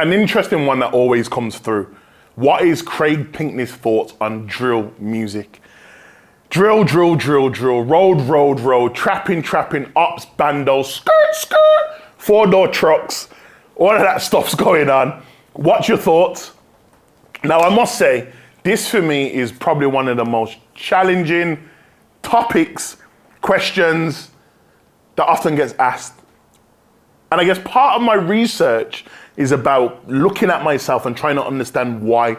an interesting one that always comes through. What is Craig Pinkney's thoughts on drill music? Drill, drill, drill, drill, road, road, road, trapping, trapping, ops, bandos, skirt, skirt, four-door trucks, all of that stuff's going on. What's your thoughts? Now, I must say, this for me is probably one of the most challenging topics, questions that often gets asked. And I guess part of my research is about looking at myself and trying to understand why.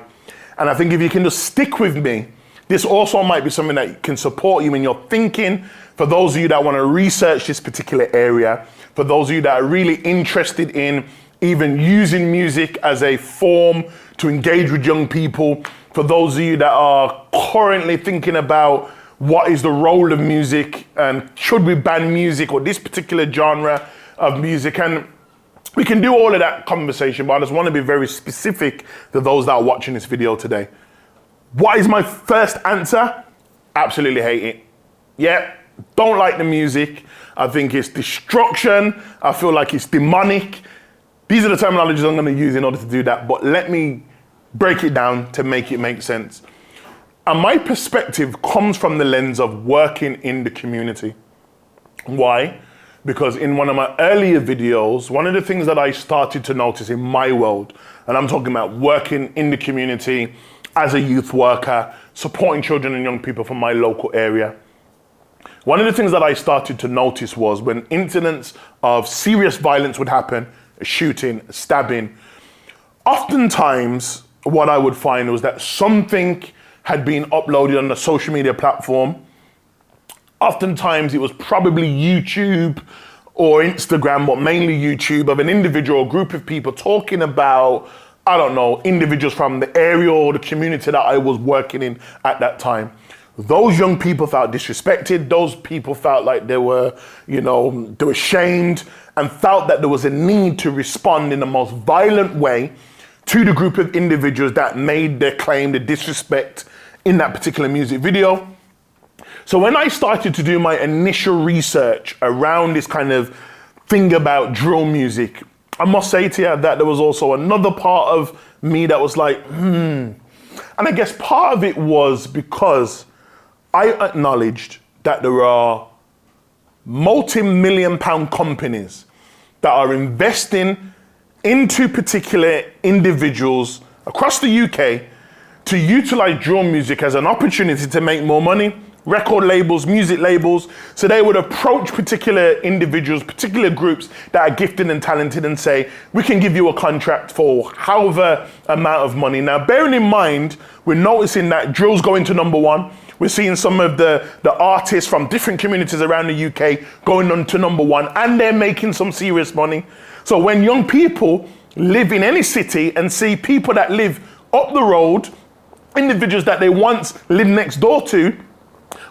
And I think if you can just stick with me, this also might be something that can support you in your thinking. For those of you that want to research this particular area, for those of you that are really interested in even using music as a form to engage with young people, for those of you that are currently thinking about what is the role of music and should we ban music or this particular genre of music. And we can do all of that conversation, but I just want to be very specific to those that are watching this video today. What is my first answer? Absolutely hate it. Yeah, don't like the music. I think it's destruction. I feel like it's demonic. These are the terminologies I'm going to use in order to do that, but let me break it down to make it make sense. And my perspective comes from the lens of working in the community. Why? Because in one of my earlier videos, one of the things that I started to notice in my world, and I'm talking about working in the community as a youth worker, supporting children and young people from my local area. One of the things that I started to notice was when incidents of serious violence would happen, a shooting, a stabbing, oftentimes what I would find was that something had been uploaded on the social media platform. Oftentimes it was probably YouTube or Instagram, but mainly YouTube, of an individual or group of people talking about, I don't know, individuals from the area or the community that I was working in at that time. Those young people felt disrespected. Those people felt like they were, they were shamed and felt that there was a need to respond in the most violent way to the group of individuals that made their claim, the disrespect in that particular music video. So when I started to do my initial research around this kind of thing about drill music, I must say to you that there was also another part of me that was like, And I guess part of it was because I acknowledged that there are multi-million-pound companies that are investing into particular individuals across the UK to utilize drill music as an opportunity to make more money. Record labels, music labels. So they would approach particular individuals, particular groups that are gifted and talented and say, we can give you a contract for however amount of money. Now, bearing in mind, we're noticing that drill's going to #1. We're seeing some of the artists from different communities around the UK going on to #1, and they're making some serious money. So when young people live in any city and see people that live up the road, individuals that they once lived next door to,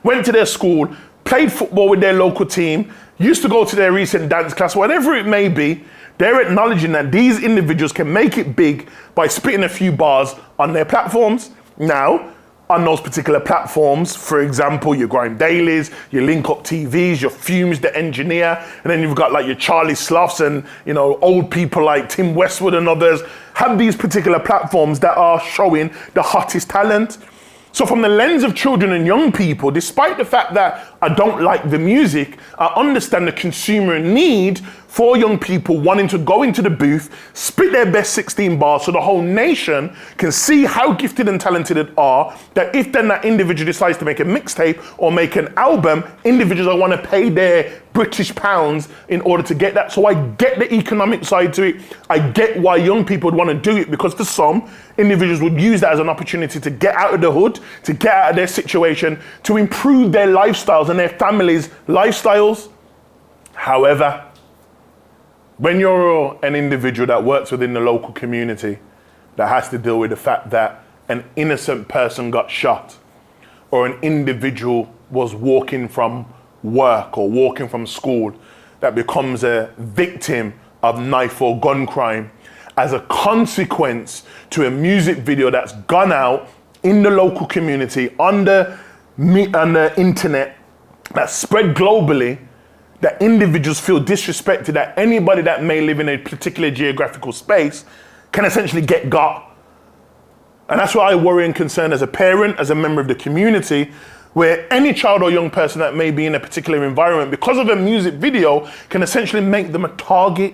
went to their school, played football with their local team, used to go to their recent dance class, whatever it may be, they're acknowledging that these individuals can make it big by spitting a few bars on their platforms. Now, on those particular platforms, for example, your Grime Dailies, your Link Up TVs, your Fumes, the engineer, and then you've got like your Charlie Sloths and, old people like Tim Westwood and others have these particular platforms that are showing the hottest talent. So from the lens of children and young people, despite the fact that I don't like the music, I understand the consumer need for young people wanting to go into the booth, spit their best 16 bars so the whole nation can see how gifted and talented it are, that if then that individual decides to make a mixtape or make an album, individuals will want to pay their British pounds in order to get that. So I get the economic side to it. I get why young people would want to do it, because for some, individuals would use that as an opportunity to get out of the hood, to get out of their situation, to improve their lifestyles and their families' lifestyles. However, when you're an individual that works within the local community that has to deal with the fact that an innocent person got shot, or an individual was walking from work or walking from school that becomes a victim of knife or gun crime as a consequence to a music video that's gone out in the local community on the internet, that's spread globally, that individuals feel disrespected, that anybody that may live in a particular geographical space can essentially get got. And that's why I worry and concern as a parent, as a member of the community, where any child or young person that may be in a particular environment, because of a music video, can essentially make them a target.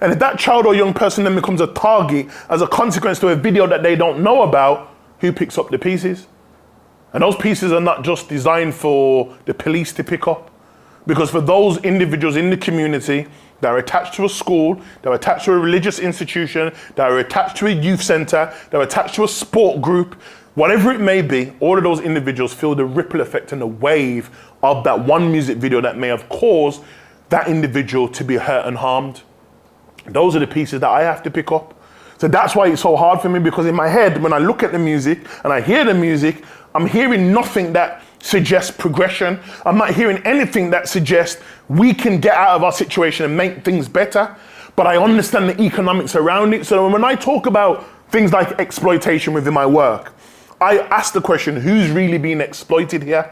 And if that child or young person then becomes a target as a consequence to a video that they don't know about, who picks up the pieces? And those pieces are not just designed for the police to pick up, because for those individuals in the community that are attached to a school, that are attached to a religious institution, that are attached to a youth center, that are attached to a sport group, whatever it may be, all of those individuals feel the ripple effect and the wave of that one music video that may have caused that individual to be hurt and harmed. Those are the pieces that I have to pick up. So that's why it's so hard for me, because in my head, when I look at the music and I hear the music, I'm hearing nothing that suggests progression. I'm not hearing anything that suggests we can get out of our situation and make things better. But I understand the economics around it. So when I talk about things like exploitation within my work, I ask the question, who's really being exploited here?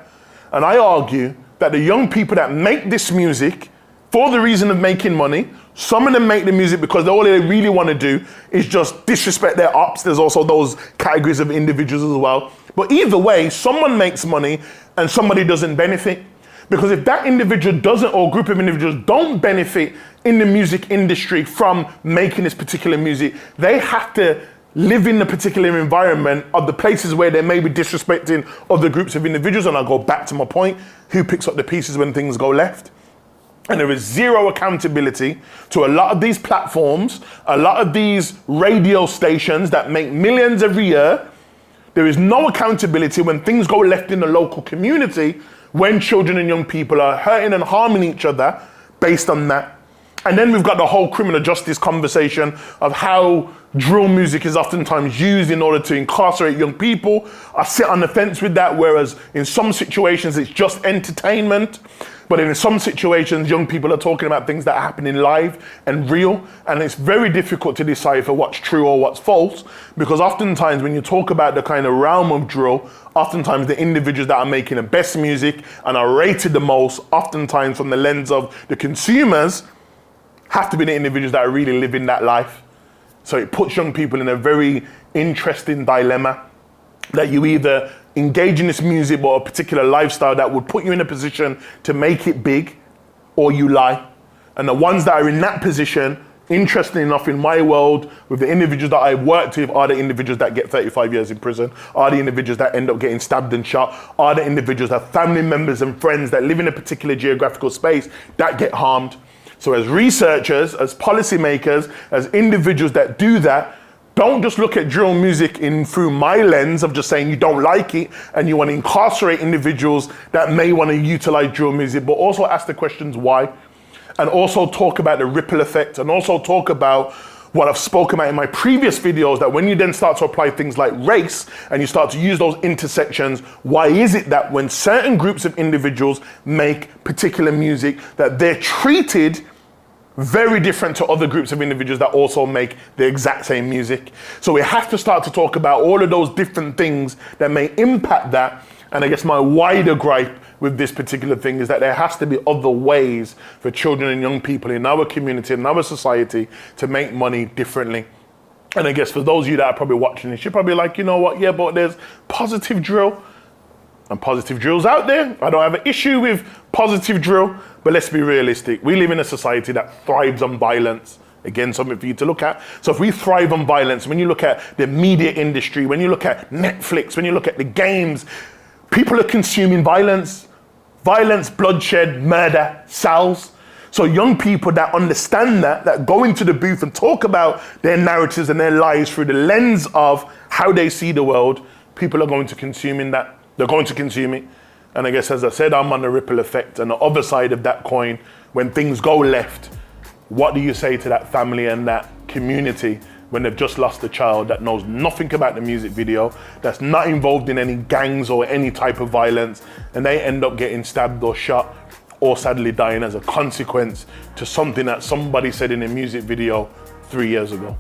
And I argue that the young people that make this music for the reason of making money, some of them make the music because all they really want to do is just disrespect their ops. There's also those categories of individuals as well. But either way, someone makes money and somebody doesn't benefit. Because if that individual doesn't, or group of individuals don't benefit in the music industry from making this particular music, they have to live in the particular environment of the places where they may be disrespecting other groups of individuals. And I'll go back to my point, who picks up the pieces when things go left? And there is zero accountability to a lot of these platforms, a lot of these radio stations that make millions every year. There is no accountability when things go left in the local community, when children and young people are hurting and harming each other based on that. And then we've got the whole criminal justice conversation of how drill music is oftentimes used in order to incarcerate young people. I sit on the fence with that, whereas in some situations it's just entertainment. But in some situations, young people are talking about things that are happening live and real, and it's very difficult to decipher what's true or what's false, because oftentimes when you talk about the kind of realm of drill, oftentimes the individuals that are making the best music and are rated the most, oftentimes from the lens of the consumers, have to be the individuals that are really living that life. So it puts young people in a very interesting dilemma, that you either engage in this music or a particular lifestyle that would put you in a position to make it big, or you lie. And the ones that are in that position, interestingly enough in my world, with the individuals that I worked with, are the individuals that get 35 years in prison, are the individuals that end up getting stabbed and shot, are the individuals that have family members and friends that live in a particular geographical space that get harmed. So as researchers, as policymakers, as individuals that do that, don't just look at drill music through my lens of just saying you don't like it and you want to incarcerate individuals that may want to utilize drill music, but also ask the questions why. And also talk about the ripple effect, and also talk about what I've spoken about in my previous videos, that when you then start to apply things like race and you start to use those intersections, why is it that when certain groups of individuals make particular music, that they're treated very different to other groups of individuals that also make the exact same music? So we have to start to talk about all of those different things that may impact that. And I guess my wider gripe with this particular thing is that there has to be other ways for children and young people in our community, in our society, to make money differently. And I guess for those of you that are probably watching this, you're probably like, you know what, yeah, but there's positive drill. And positive drill's out there. I don't have an issue with positive drill, but let's be realistic. We live in a society that thrives on violence. Again, something for you to look at. So if we thrive on violence, when you look at the media industry, when you look at Netflix, when you look at the games, people are consuming violence. Violence, bloodshed, murder sells. So young people that understand that go into the booth and talk about their narratives and their lives through the lens of how they see the world, people are going to consume that. They're going to consume it. And I guess, as I said, I'm on the ripple effect. And the other side of that coin, when things go left, what do you say to that family and that community when they've just lost a child that knows nothing about the music video, that's not involved in any gangs or any type of violence, and they end up getting stabbed or shot or sadly dying as a consequence to something that somebody said in a music video 3 years ago?